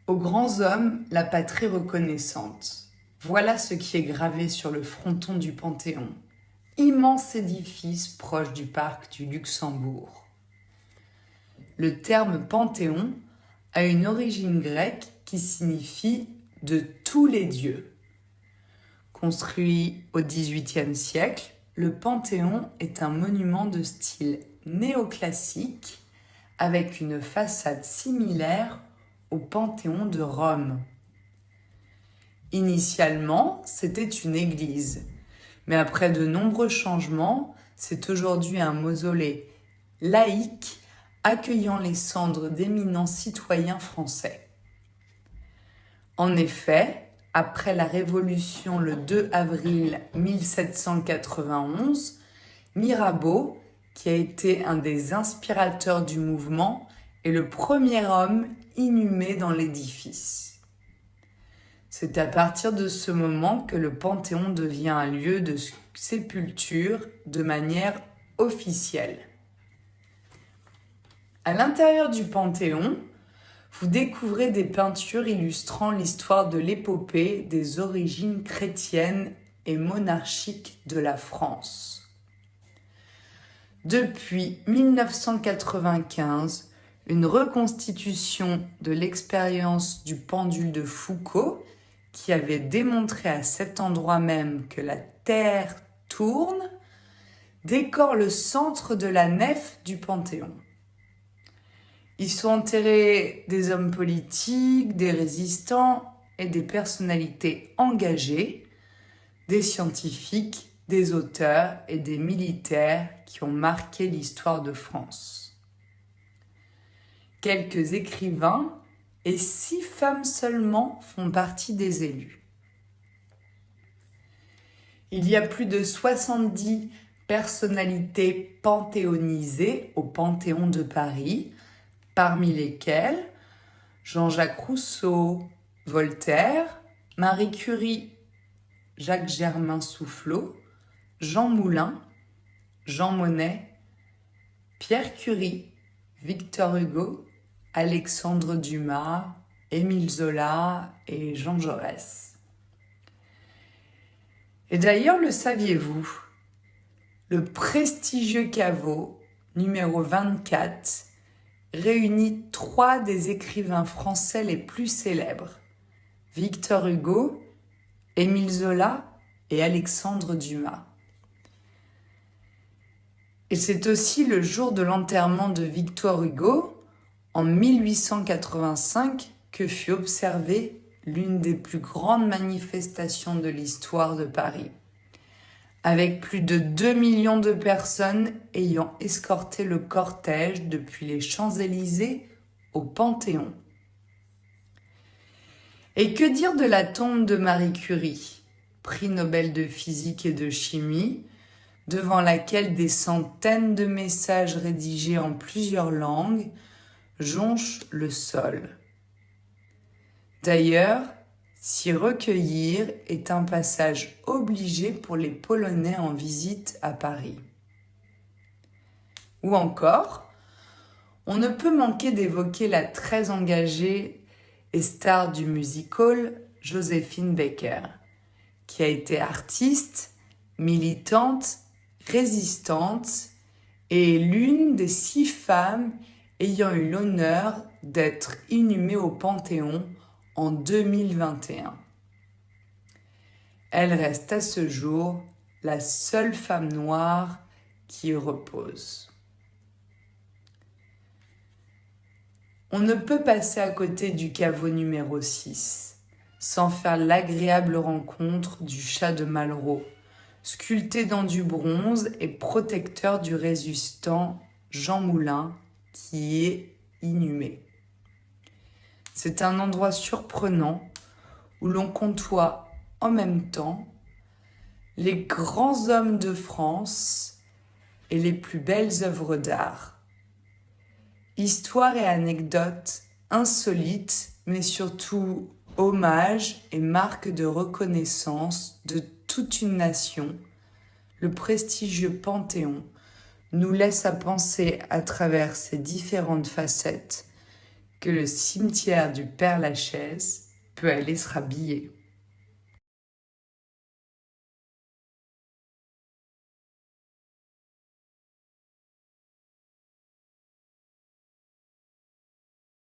Aux grands hommes, la patrie reconnaissante. Voilà ce qui est gravé sur le fronton du Panthéon, immense édifice proche du parc du Luxembourg. Le terme Panthéon a une origine grecque qui signifie « de tous les dieux ». Construit au XVIIIe siècle, le Panthéon est un monument de style néoclassique avec une façade similaire au Panthéon de Rome. Initialement, c'était une église, mais après de nombreux changements, c'est aujourd'hui un mausolée laïque accueillant les cendres d'éminents citoyens français. En effet, après la Révolution le 2 avril 1791, Mirabeau, qui a été un des inspirateurs du mouvement, est le premier homme inhumé dans l'édifice. C'est à partir de ce moment que le Panthéon devient un lieu de sépulture de manière officielle. À l'intérieur du Panthéon, vous découvrez des peintures illustrant l'histoire de l'épopée des origines chrétiennes et monarchiques de la France. Depuis 1995, une reconstitution de l'expérience du pendule de Foucault, qui avait démontré à cet endroit même que la Terre tourne, décore le centre de la nef du Panthéon. Y sont enterrés des hommes politiques, des résistants et des personnalités engagées, des scientifiques, des auteurs et des militaires qui ont marqué l'histoire de France. Quelques écrivains et 6 femmes seulement font partie des élus. Il y a plus de 70 personnalités panthéonisées au Panthéon de Paris, parmi lesquelles Jean-Jacques Rousseau, Voltaire, Marie Curie, Jacques-Germain Soufflot, Jean Moulin, Jean Monnet, Pierre Curie, Victor Hugo, Alexandre Dumas, Émile Zola et Jean Jaurès. Et d'ailleurs, le saviez-vous? Le prestigieux caveau numéro 24 réunit 3 des écrivains français les plus célèbres, Victor Hugo, Émile Zola et Alexandre Dumas. Et c'est aussi le jour de l'enterrement de Victor Hugo, en 1885, que fut observée l'une des plus grandes manifestations de l'histoire de Paris, avec plus de 2 millions de personnes ayant escorté le cortège depuis les Champs-Élysées au Panthéon. Et que dire de la tombe de Marie Curie, prix Nobel de physique et de chimie, devant laquelle des centaines de messages rédigés en plusieurs langues jonchent le sol. D'ailleurs, s'y recueillir est un passage obligé pour les Polonais en visite à Paris. Ou encore, on ne peut manquer d'évoquer la très engagée et star du music-hall, Joséphine Baker, qui a été artiste, militante, résistante et l'une des 6 femmes ayant eu l'honneur d'être inhumée au Panthéon en 2021. Elle reste à ce jour la seule femme noire qui y repose. On ne peut passer à côté du caveau numéro 6 sans faire l'agréable rencontre du chat de Malraux, sculpté dans du bronze et protecteur du résistant Jean Moulin, qui y est inhumé. C'est un endroit surprenant où l'on côtoie en même temps les grands hommes de France et les plus belles œuvres d'art. Histoire et anecdotes insolites, mais surtout hommage et marque de reconnaissance de toute une nation, le prestigieux Panthéon nous laisse à penser à travers ses différentes facettes que le cimetière du Père-Lachaise peut aller se rhabiller.